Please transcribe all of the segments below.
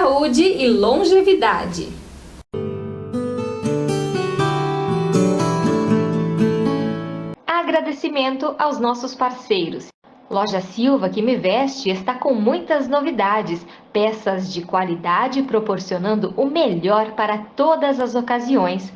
saúde e longevidade. Agradecimento aos nossos parceiros. Loja Silva que me veste está com muitas novidades, peças de qualidade proporcionando o melhor para todas as ocasiões.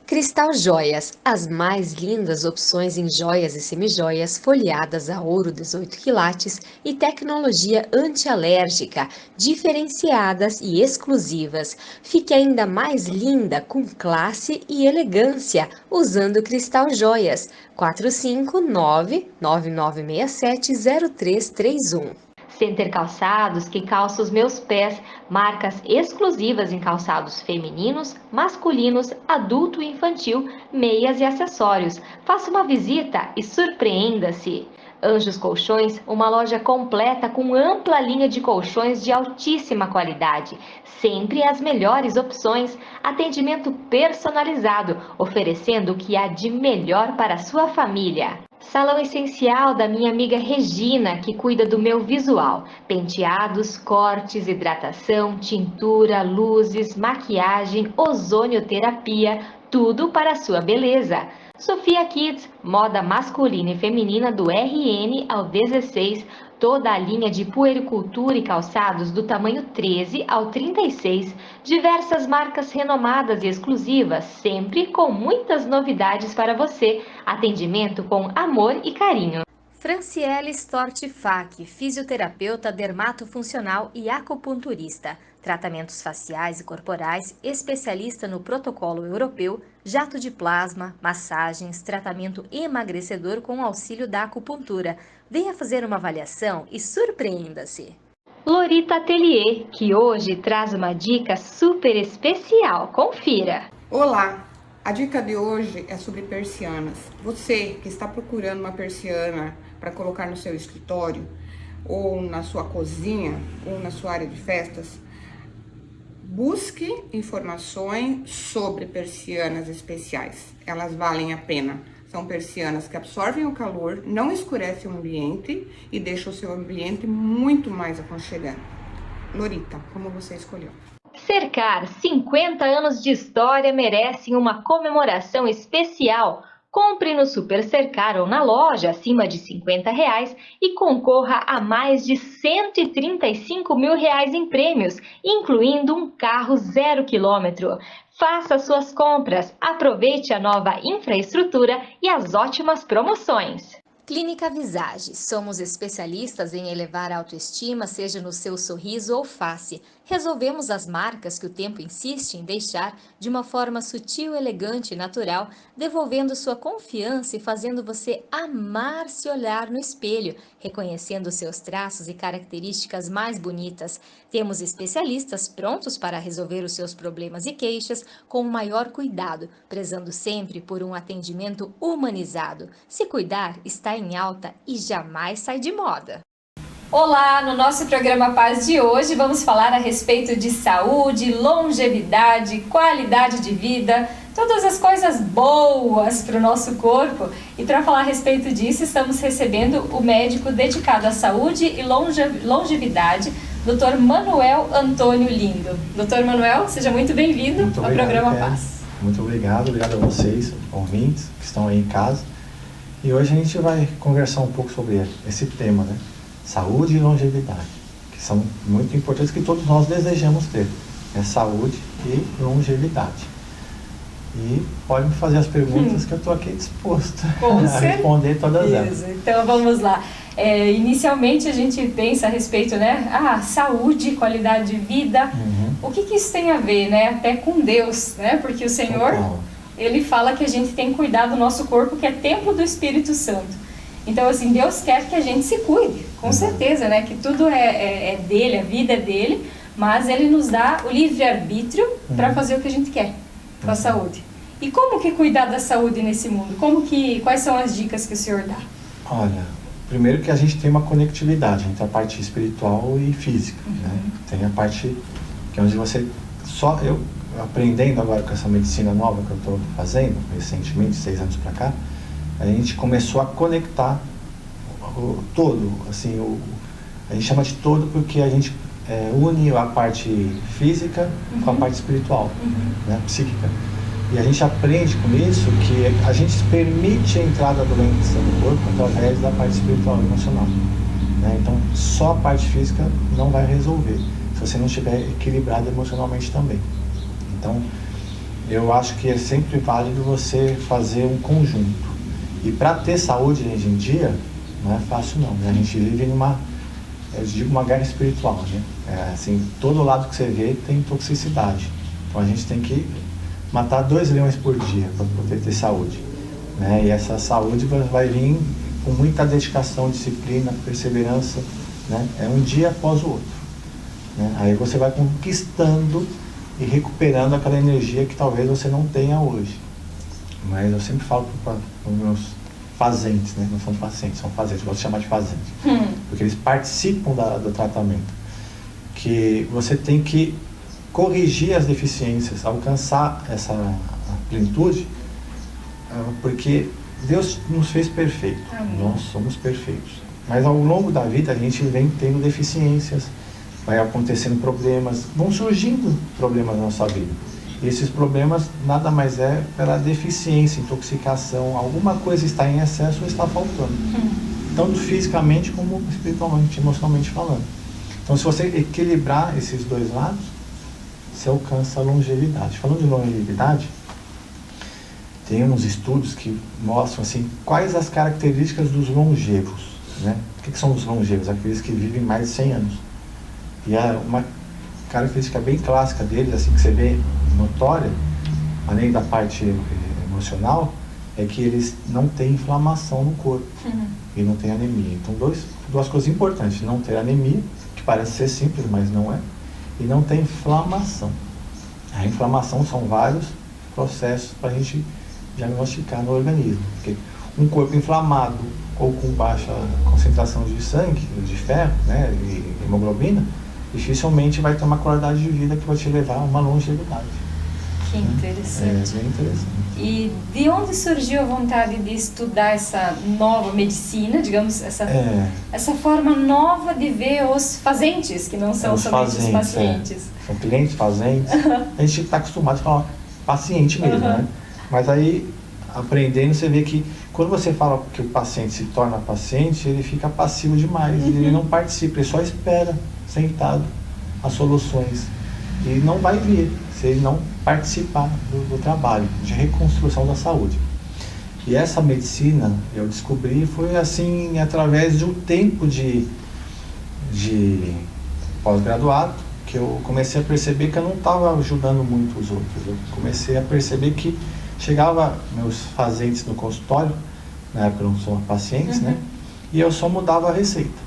Cristal Joias, as mais lindas opções em joias e semijoias folheadas a ouro 18 quilates e tecnologia antialérgica, diferenciadas e exclusivas. Fique ainda mais linda com classe e elegância usando Cristal Joias. 459-9967-0331. Center Calçados, que calça os meus pés, marcas exclusivas em calçados femininos, masculinos, adulto e infantil, meias e acessórios. Faça uma visita e surpreenda-se. Anjos Colchões, uma loja completa com ampla linha de colchões de altíssima qualidade. Sempre as melhores opções, atendimento personalizado, oferecendo o que há de melhor para a sua família. Salão Essencial da minha amiga Regina, que cuida do meu visual. Penteados, cortes, hidratação, tintura, luzes, maquiagem, ozonioterapia, tudo para a sua beleza. Sofia Kids, moda masculina e feminina do RN ao 16, toda a linha de puericultura e calçados do tamanho 13 ao 36, diversas marcas renomadas e exclusivas, sempre com muitas novidades para você, atendimento com amor e carinho. Franciele Stortifac, fisioterapeuta dermatofuncional e acupunturista, tratamentos faciais e corporais, especialista no protocolo europeu, jato de plasma, massagens, tratamento emagrecedor com auxílio da acupuntura. Venha fazer uma avaliação e surpreenda-se. Lorita Atelier, que hoje traz uma dica super especial. Confira! Olá! A dica de hoje é sobre persianas. Você que está procurando uma persiana para colocar no seu escritório, ou na sua cozinha, ou na sua área de festas, busque informações sobre persianas especiais. Elas valem a pena. São persianas que absorvem o calor, não escurecem o ambiente e deixam o seu ambiente muito mais aconchegante. Lorita, como você escolheu? Cercar, 50 anos de história merecem uma comemoração especial. Compre no Super Cercar ou na loja acima de R$50 e concorra a mais de R$135 mil em prêmios, incluindo um carro 0 km. Faça suas compras, aproveite a nova infraestrutura e as ótimas promoções. Clínica Visage. Somos especialistas em elevar a autoestima, seja no seu sorriso ou face. Resolvemos as marcas que o tempo insiste em deixar de uma forma sutil, elegante e natural, devolvendo sua confiança e fazendo você amar se olhar no espelho, reconhecendo seus traços e características mais bonitas. Temos especialistas prontos para resolver os seus problemas e queixas com o maior cuidado, prezando sempre por um atendimento humanizado. Se cuidar está em alta e jamais sai de moda. Olá, no nosso programa Paz de hoje vamos falar a respeito de saúde, longevidade, qualidade de vida, todas as coisas boas para o nosso corpo. E para falar a respeito disso, estamos recebendo o médico dedicado à saúde e longevidade, Dr. Manuel Antônio Lindo. Dr. Manuel, seja muito bem-vindo ao programa Paz. Muito obrigado a vocês, ouvintes que estão aí em casa. E hoje a gente vai conversar um pouco sobre esse tema, né? Saúde e longevidade, que são muito importantes, que todos nós desejamos ter. É saúde e longevidade. E pode me fazer as perguntas que eu estou aqui disposto a responder todas elas. Então vamos lá. Inicialmente a gente pensa a respeito, né? Saúde, qualidade de vida. O que isso tem a ver, né? Até com Deus, né? Porque o Senhor, Ele fala que a gente tem que cuidar do nosso corpo, que é templo do Espírito Santo. Então, assim, Deus quer que a gente se cuide, com certeza, né? Que tudo é dele, a vida é dele, mas Ele nos dá o livre-arbítrio para fazer o que a gente quer com a saúde. E como que cuidar da saúde nesse mundo? Quais são as dicas que o senhor dá? Olha, primeiro que a gente tem uma conectividade entre a parte espiritual e física, né? Tem a parte que é onde você eu aprendendo agora com essa medicina nova que eu estou fazendo, recentemente, 6 anos para cá, a gente começou a conectar o todo, assim, a gente chama de todo porque a gente une a parte física com a parte espiritual, né, psíquica. E a gente aprende com isso que a gente permite a entrada da doença no corpo através da parte espiritual e emocional, né? Então, só a parte física não vai resolver, se você não estiver equilibrado emocionalmente também. Então, eu acho que é sempre válido você fazer um conjunto. E para ter saúde hoje em dia, não é fácil não, né? A gente vive numa, eu digo, uma guerra espiritual, né? Assim, todo lado que você vê tem toxicidade. Então a gente tem que matar 2 leões por dia para poder ter saúde, né? E essa saúde vai vir com muita dedicação, disciplina, perseverança, né? É um dia após o outro, né? Aí você vai conquistando e recuperando aquela energia que talvez você não tenha hoje. Mas eu sempre falo para os meus fazentes, né? Não são pacientes, são fazentes, eu gosto de chamar de fazentes, porque eles participam do tratamento, que você tem que corrigir as deficiências, alcançar essa plenitude, porque Deus nos fez perfeitos, nós somos perfeitos, mas ao longo da vida a gente vem tendo deficiências, vai acontecendo problemas, vão surgindo problemas na nossa vida. E esses problemas nada mais é pela deficiência, intoxicação, alguma coisa está em excesso ou está faltando, tanto fisicamente como espiritualmente, emocionalmente falando. Então, se você equilibrar esses 2 lados, você alcança a longevidade. Falando de longevidade, tem uns estudos que mostram assim, quais as características dos longevos, né? O que são os longevos? Aqueles que vivem mais de 100 anos. E uma característica bem clássica deles, assim, que você vê notória, além da parte emocional, é que eles não têm inflamação no corpo e não têm anemia. Então, duas coisas importantes: não ter anemia, que parece ser simples, mas não é, e não ter inflamação. A inflamação são vários processos para a gente diagnosticar no organismo, porque um corpo inflamado ou com baixa concentração de sangue, de ferro, né, e hemoglobina, dificilmente vai ter uma qualidade de vida que vai te levar a uma longevidade. Que interessante. É bem interessante. E de onde surgiu a vontade de estudar essa nova medicina, digamos, essa forma nova de ver os fazentes, que não são somente os pacientes? São clientes, fazentes. A gente está acostumado a falar paciente mesmo, né? Mas aí, aprendendo, você vê que quando você fala que o paciente se torna paciente, ele fica passivo demais, ele não participa, ele só espera, sentado, as soluções. E não vai vir se ele não participar do trabalho de reconstrução da saúde. E essa medicina, eu descobri, foi assim, através de um tempo de pós-graduado, que eu comecei a perceber que eu não estava ajudando muito os outros. Eu comecei a perceber que chegava meus fazentes no consultório, na época não são pacientes, né? E eu só mudava a receita.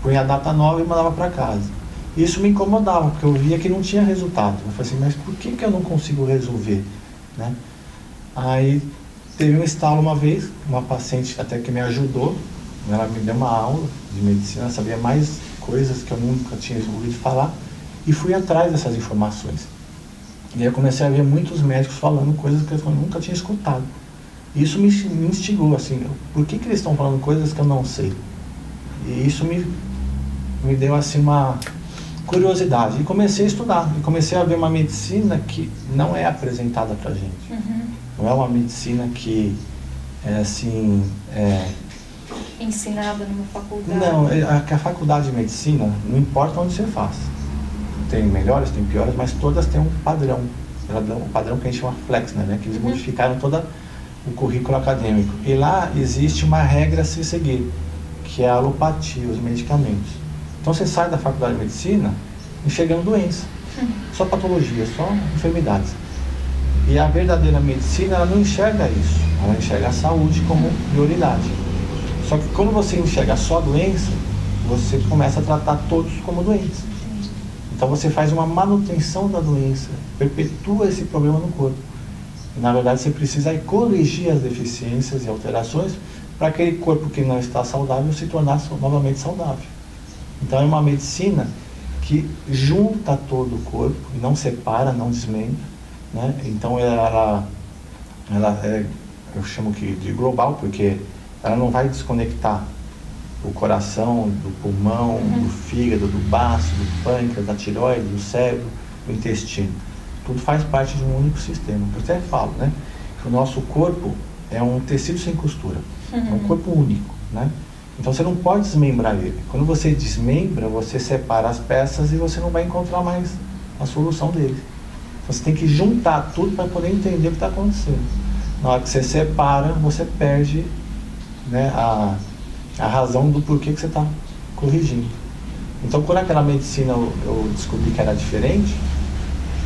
Punha a data nova e mandava para casa. Isso me incomodava, porque eu via que não tinha resultado. Eu falei assim, mas por que eu não consigo resolver, né? Aí teve um estalo uma vez, uma paciente até que me ajudou, ela me deu uma aula de medicina, sabia mais coisas que eu nunca tinha ouvido falar, e fui atrás dessas informações. E aí eu comecei a ver muitos médicos falando coisas que eu nunca tinha escutado. Isso me instigou, assim, por que eles estão falando coisas que eu não sei? E isso me deu, assim, uma curiosidade. E comecei a estudar, e comecei a ver uma medicina que não é apresentada pra gente. Não é uma medicina que é, assim... ensinada numa faculdade. Não, a faculdade de medicina, não importa onde você faz. Tem melhores, tem piores, mas todas têm um padrão. O padrão que a gente chama Flexner, né? Que eles modificaram todo o currículo acadêmico. E lá existe uma regra a se seguir, que é a alopatia, os medicamentos. Então você sai da faculdade de medicina enxergando doença, só patologia, só enfermidades. E a verdadeira medicina, ela não enxerga isso, ela enxerga a saúde como prioridade. Só que quando você enxerga só a doença, você começa a tratar todos como doentes. Então você faz uma manutenção da doença, perpetua esse problema no corpo. E, na verdade, você precisa corrigir as deficiências e alterações para aquele corpo que não está saudável se tornar novamente saudável. Então é uma medicina que junta todo o corpo, não separa, não desmembra, né? Então ela é, eu chamo que de global, porque ela não vai desconectar do coração, do pulmão, do fígado, do baço, do pâncreas, da tireoide, do cérebro, do intestino. Tudo faz parte de um único sistema. Eu até falo, né, que o nosso corpo é um tecido sem costura, é um corpo único, né? Então você não pode desmembrar ele. Quando você desmembra, você separa as peças e você não vai encontrar mais a solução dele. Você tem que juntar tudo para poder entender o que está acontecendo. Na hora que você separa, você perde, né, a razão do porquê que você está corrigindo. Então, quando aquela medicina eu descobri que era diferente,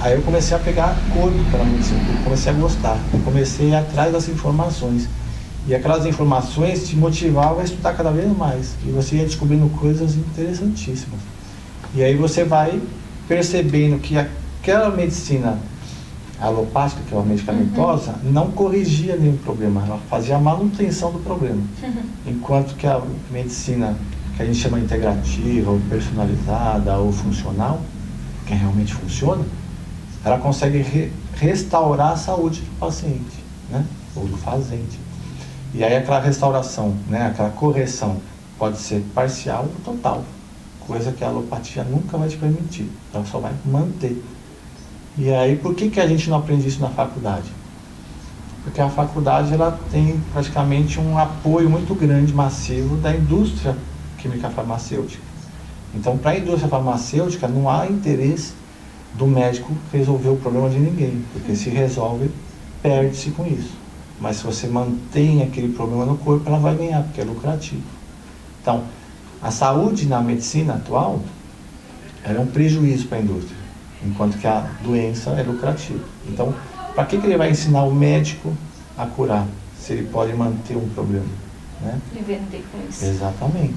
aí eu comecei a pegar corpo pela medicina, eu comecei a gostar, eu comecei a ir atrás das informações. E aquelas informações te motivavam a estudar cada vez mais. E você ia descobrindo coisas interessantíssimas. E aí você vai percebendo que aquela medicina alopática, que é a medicamentosa, não corrigia nenhum problema, ela fazia a manutenção do problema. Enquanto que a medicina, que a gente chama integrativa, ou personalizada, ou funcional, que realmente funciona, ela consegue restaurar a saúde do paciente, né? Ou do fazente. E aí aquela restauração, né? Aquela correção pode ser parcial ou total, coisa que a alopatia nunca vai te permitir, ela só vai manter. E aí, por que a gente não aprende isso na faculdade? Porque a faculdade ela tem praticamente um apoio muito grande, massivo, da indústria química farmacêutica. Então, para a indústria farmacêutica, não há interesse do médico resolver o problema de ninguém, porque se resolve, perde-se com isso. Mas se você mantém aquele problema no corpo, ela vai ganhar, porque é lucrativo. Então, a saúde na medicina atual é um prejuízo para a indústria, enquanto que a doença é lucrativa. Então, para que ele vai ensinar o médico a curar, se ele pode manter um problema, né? E vender com isso. Exatamente.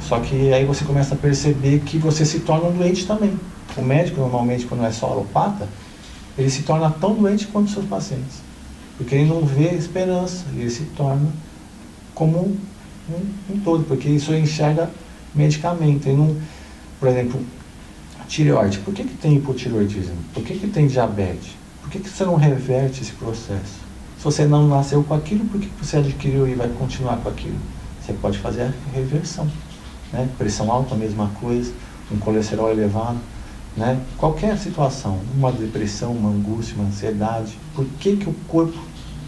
Só que aí você começa a perceber que você se torna um doente também. O médico, normalmente, quando é só alopata, ele se torna tão doente quanto os seus pacientes. Porque ele não vê esperança, ele se torna como um todo, porque ele só enxerga medicamento. Ele não, por exemplo, tireoide. Por que tem hipotireoidismo? Por que tem diabetes? Por que você não reverte esse processo? Se você não nasceu com aquilo, por que você adquiriu e vai continuar com aquilo? Você pode fazer a reversão, né? Pressão alta, a mesma coisa, um colesterol elevado, né? Qualquer situação, uma depressão, uma angústia, uma ansiedade, por que o corpo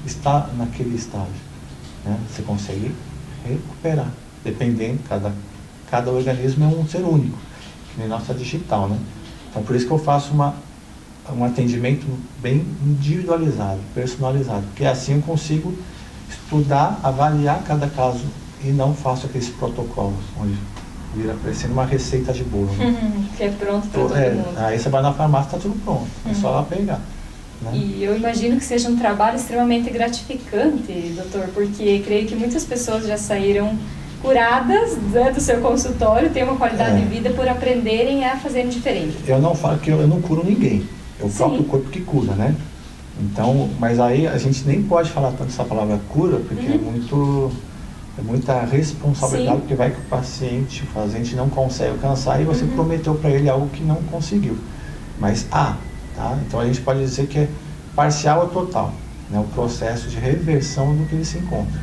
está naquele estágio, né? Você consegue recuperar, dependendo, cada organismo é um ser único, que nem nossa digital, né? Então, por isso que eu faço um atendimento bem individualizado, personalizado, porque assim eu consigo estudar, avaliar cada caso e não faço aqueles protocolos, onde vira parecendo uma receita de bolo, né? Que é pronto para todo mundo. Aí você vai na farmácia, está tudo pronto, é só lá pegar. Né? E eu imagino que seja um trabalho extremamente gratificante, doutor, porque creio que muitas pessoas já saíram curadas, né, do seu consultório, têm uma qualidade de vida por aprenderem a fazerem diferente. Eu não falo que eu não curo ninguém, é o próprio corpo que cura, né? Então, mas aí a gente nem pode falar tanto essa palavra cura, porque é muita responsabilidade, porque vai que o paciente, o fazente não consegue alcançar e você prometeu para ele algo que não conseguiu. Mas tá? Então a gente pode dizer que é parcial ou total, né? O processo de reversão do que ele se encontra.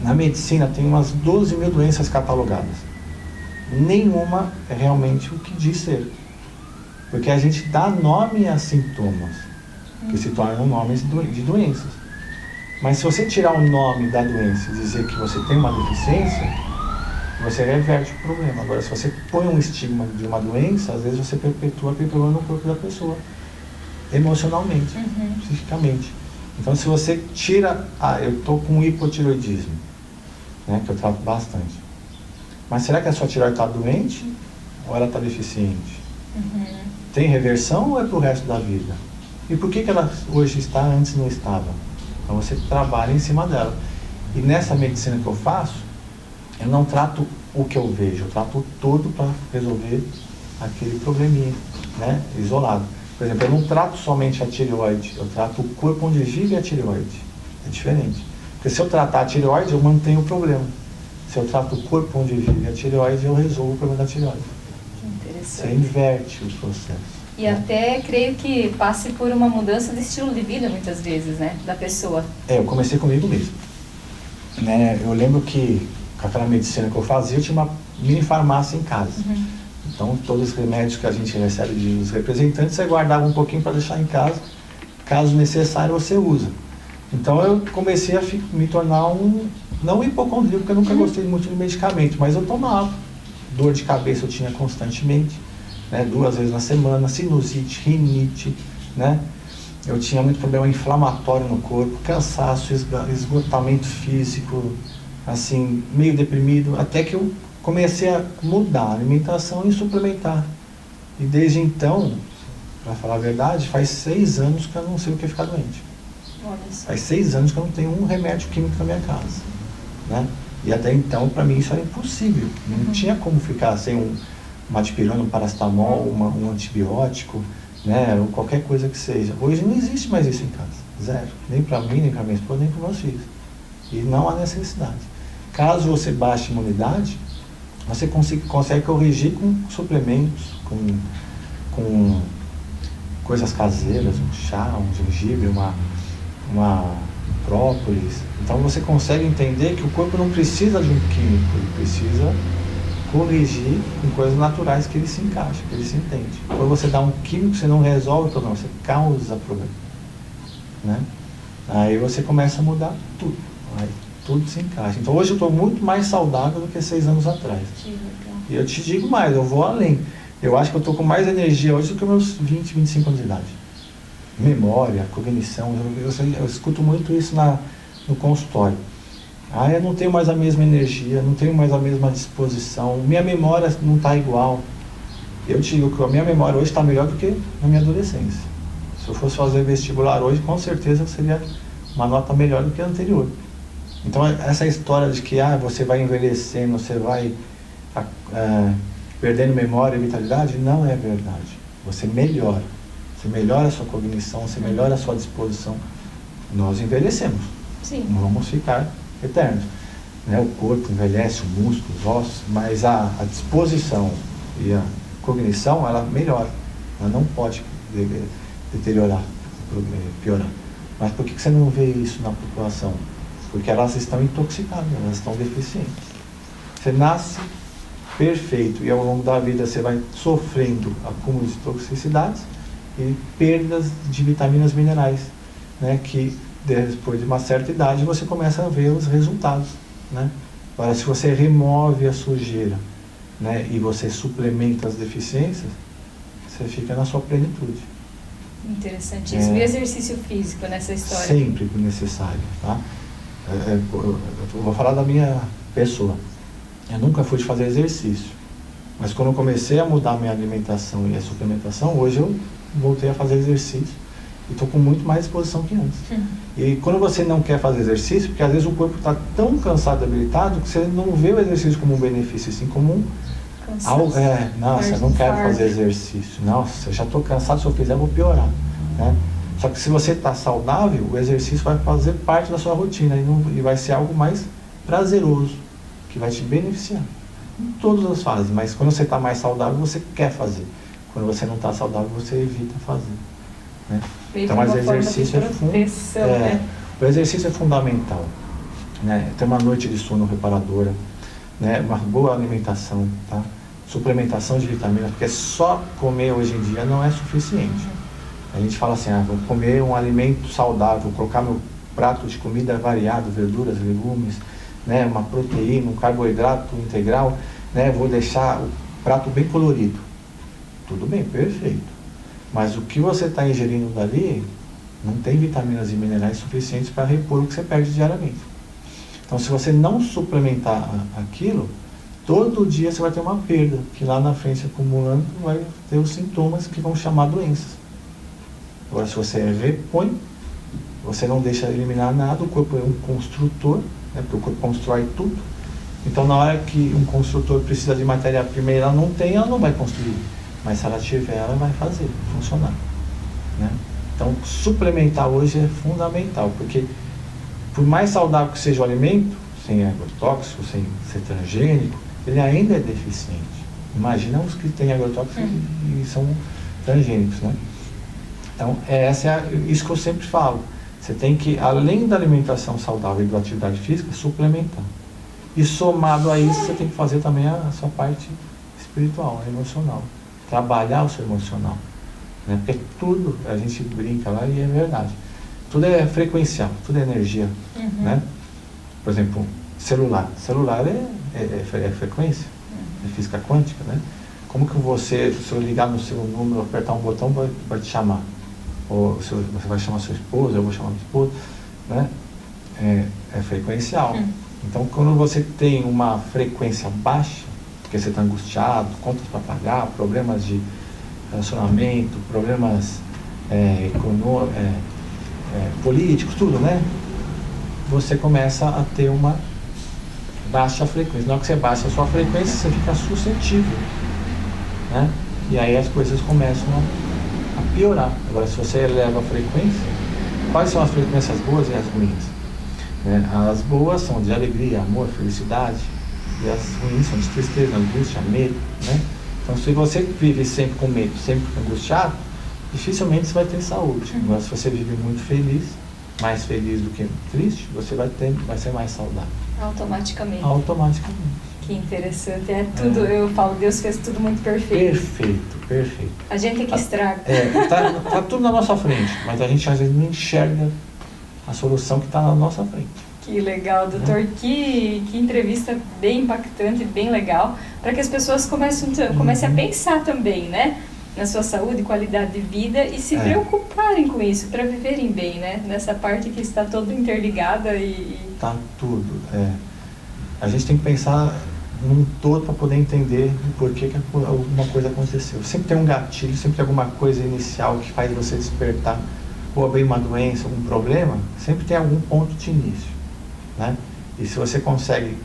Na medicina tem umas 12 mil doenças catalogadas. Nenhuma é realmente o que diz ser. Porque a gente dá nome a sintomas, que se tornam nomes de doenças. Mas se você tirar o nome da doença e dizer que você tem uma deficiência, você reverte o problema. Agora, se você põe um estigma de uma doença, às vezes você perpetua aquele problema no corpo da pessoa, emocionalmente, psiquicamente. Então, se você tira, eu estou com hipotireoidismo, né, que eu trato bastante. Mas será que a sua tireoide está doente ou ela está deficiente? Tem reversão ou é para o resto da vida? E por que ela hoje está, antes não estava? Então você trabalha em cima dela. E nessa medicina que eu faço, eu não trato o que eu vejo, eu trato o todo para resolver aquele probleminha, né, isolado. Por exemplo, eu não trato somente a tireoide, eu trato o corpo onde vive a tireoide. É diferente. Porque se eu tratar a tireoide, eu mantenho o problema. Se eu trato o corpo onde vive a tireoide, eu resolvo o problema da tireoide. Você inverte o processo. E até creio que passe por uma mudança de estilo de vida muitas vezes, né, da pessoa. Eu comecei comigo mesmo. Né? Eu lembro que com aquela medicina que eu fazia, eu tinha uma mini farmácia em casa. Então, todos os remédios que a gente recebe dos representantes, você guardava um pouquinho para deixar em casa, caso necessário você usa. Então, eu comecei a me tornar não hipocondríaco, porque eu nunca gostei muito de medicamento, mas eu tomava. Dor de cabeça eu tinha constantemente, né, 2 vezes na semana, sinusite, rinite, né? Eu tinha muito problema inflamatório no corpo, cansaço, esgotamento físico, assim, meio deprimido, até que eu comecei a mudar a alimentação e suplementar. E desde então, para falar a verdade, faz 6 anos que eu não sei o que é ficar doente. Faz 6 anos que eu não tenho um remédio químico na minha casa, né? E até então, para mim, isso era impossível. Não tinha como ficar sem uma dipirona, um paracetamol, um antibiótico, né? Ou qualquer coisa que seja. Hoje não existe mais isso em casa. Zero. Nem para mim, nem para minha esposa, nem para meus filhos. E não há necessidade. Caso você baixe a imunidade, você consegue corrigir com suplementos, com coisas caseiras, um chá, um gengibre, uma própolis. Então você consegue entender que o corpo não precisa de um químico, ele precisa corrigir com coisas naturais que ele se encaixa, que ele se entende. Quando você dá um químico, você não resolve o problema, você causa problema, né? Aí você começa a mudar tudo, aí tudo se encaixa. Então hoje eu estou muito mais saudável do que 6 anos atrás. E eu te digo mais, eu vou além. Eu acho que eu estou com mais energia hoje do que meus 20, 25 anos de idade. Memória, cognição, eu escuto muito isso no consultório. Eu não tenho mais a mesma energia, não tenho mais a mesma disposição, minha memória não está igual. Eu te digo que a minha memória hoje está melhor do que na minha adolescência. Se eu fosse fazer vestibular hoje, com certeza seria uma nota melhor do que a anterior. Então essa história de que você vai envelhecendo, você vai perdendo memória e vitalidade, não é verdade. Você melhora a sua cognição, você melhora a sua disposição. Nós envelhecemos. Sim. Não vamos ficar eternos, né? O corpo envelhece, o músculo, os ossos, mas a disposição e a cognição, ela melhora. Ela não pode deteriorar, piorar. Mas por que você não vê isso na população? Porque elas estão intoxicadas, elas estão deficientes. Você nasce perfeito e ao longo da vida você vai sofrendo acúmulos de toxicidades e perdas de vitaminas e minerais, né? Que depois de uma certa idade você começa a ver os resultados, né? Agora, se você remove a sujeira, né, e você suplementa as deficiências, você fica na sua plenitude. Interessantíssimo. E exercício físico nessa história? Sempre necessário, tá? Eu vou falar da minha pessoa. Eu nunca fui de fazer exercício, mas quando eu comecei a mudar a minha alimentação e a suplementação, hoje eu voltei a fazer exercício e estou com muito mais disposição que antes. E quando você não quer fazer exercício, porque às vezes o corpo está tão cansado, debilitado, que você não vê o exercício como um benefício, assim como um algo. Nossa, eu não quero fazer exercício. Nossa, eu já estou cansado, se eu fizer eu vou piorar, né? Só que se você está saudável, o exercício vai fazer parte da sua rotina e vai ser algo mais prazeroso, que vai te beneficiar em todas as fases. Mas quando você está mais saudável, você quer fazer. Quando você não está saudável, você evita fazer, né? Então, mas o exercício o exercício é fundamental, né? Ter uma noite de sono reparadora, né? Uma boa alimentação, tá? Suplementação de vitaminas, porque só comer hoje em dia não é suficiente. A gente fala assim, vou comer um alimento saudável, vou colocar meu prato de comida variado, verduras, legumes, né? Uma proteína, um carboidrato integral, né? Vou deixar o prato bem colorido. Tudo bem, perfeito. Mas o que você está ingerindo dali não tem vitaminas e minerais suficientes para repor o que você perde diariamente. Então, se você não suplementar aquilo, todo dia você vai ter uma perda, que lá na frente, acumulando, vai ter os sintomas que vão chamar doenças. Agora, se você repõe, você não deixa eliminar nada, o corpo é um construtor, né, porque o corpo constrói tudo. Então, na hora que um construtor precisa de matéria-prima e ela não tem, ela não vai construir. Mas se ela tiver, ela vai fazer funcionar, né? Então, suplementar hoje é fundamental, porque por mais saudável que seja o alimento, sem agrotóxico, sem ser transgênico, ele ainda é deficiente. Imagina os que têm agrotóxico e são transgênicos, né? Então, isso que eu sempre falo. Você tem que, além da alimentação saudável e da atividade física, suplementar. E somado a isso, você tem que fazer também a sua parte espiritual, emocional. Trabalhar o seu emocional. Né? Porque tudo, a gente brinca lá e é verdade. Tudo é frequencial, tudo é energia. Né? Por exemplo, celular. Celular é frequência, é física quântica, né? Como que você, se eu ligar no seu número, apertar um botão, vai te chamar? Ou se você vai chamar sua esposa, eu vou chamar minha esposa, né? É frequencial. Então, quando você tem uma frequência baixa, porque você está angustiado, contas para pagar, problemas de relacionamento, problemas políticos, tudo, né? Você começa a ter uma baixa frequência. Na hora que você baixa a sua frequência, você fica suscetível, né? E aí as coisas começam a piorar. Agora, se você eleva a frequência, quais são as frequências boas e as ruins? As boas são de alegria, amor, felicidade, e as ruins são de tristeza, angústia, medo, né? Então, se você vive sempre com medo, sempre angustiado, dificilmente você vai ter saúde. Agora, se você vive muito feliz, mais feliz do que triste, você vai ser mais saudável. Automaticamente. Que interessante. Tudo, eu falo, Deus fez tudo muito perfeito. Perfeito. A gente é que estraga. Tá tudo na nossa frente, mas a gente às vezes não enxerga a solução que está na nossa frente. Que legal, doutor. Que entrevista bem impactante, bem legal, para que as pessoas comecem a pensar também, né? Na sua saúde, qualidade de vida e se preocuparem com isso, para viverem bem, né? Nessa parte que está toda interligada e... Tá tudo. A gente tem que pensar num todo para poder entender o porquê que alguma coisa aconteceu. Sempre tem um gatilho, sempre tem alguma coisa inicial que faz você despertar, ou abrir uma doença, algum problema, sempre tem algum ponto de início, né? E se você consegue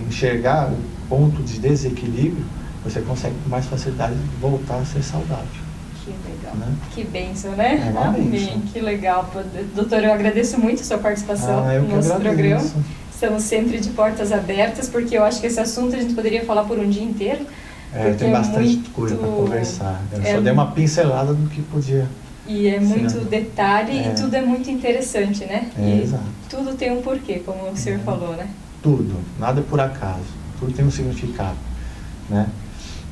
enxergar o ponto de desequilíbrio, você consegue com mais facilidade voltar a ser saudável. Que legal. Né? Que bênção, né? É uma Amém. bênção. Que legal. Doutor, eu agradeço muito a sua participação no nosso programa. Estamos sempre de portas abertas, porque eu acho que esse assunto a gente poderia falar por um dia inteiro. Tem bastante coisa para conversar. Eu só dei uma pincelada do que podia. E é muito detalhe e tudo é muito interessante, né? Exato. Tudo tem um porquê, como o senhor falou, né? Tudo. Nada é por acaso. Tudo tem um significado, né?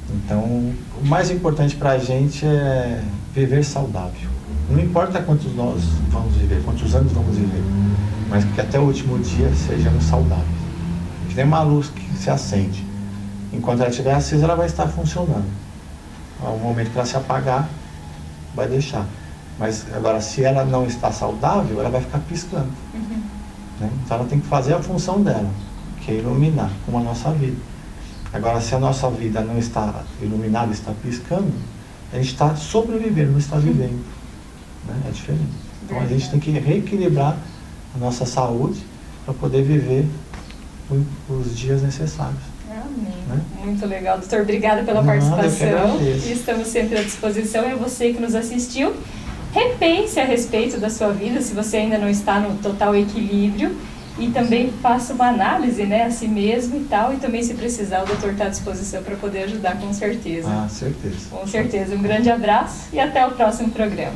Então, o mais importante para a gente é viver saudável. Não importa quantos nós vamos viver, quantos anos vamos viver, mas que até o último dia sejamos saudáveis. Que nem uma luz que se acende. Enquanto ela estiver acesa, ela vai estar funcionando. Ao momento que ela se apagar, vai deixar. Mas agora, se ela não está saudável, ela vai ficar piscando. Né? Então, ela tem que fazer a função dela, que é iluminar, como a nossa vida. Agora, se a nossa vida não está iluminada, está piscando, a gente está sobrevivendo, não está vivendo. Né? É diferente. Então, a gente tem que reequilibrar a nossa saúde para poder viver os dias necessários. Amém. Né? Muito legal. Doutor, obrigada pela participação. E estamos sempre à disposição. É você que nos assistiu. Repense a respeito da sua vida, se você ainda não está no total equilíbrio. E também faça uma análise, né, a si mesmo e tal. E também, se precisar, o doutor está à disposição para poder ajudar, com certeza. Certeza. Com certeza. Um grande abraço e até o próximo programa.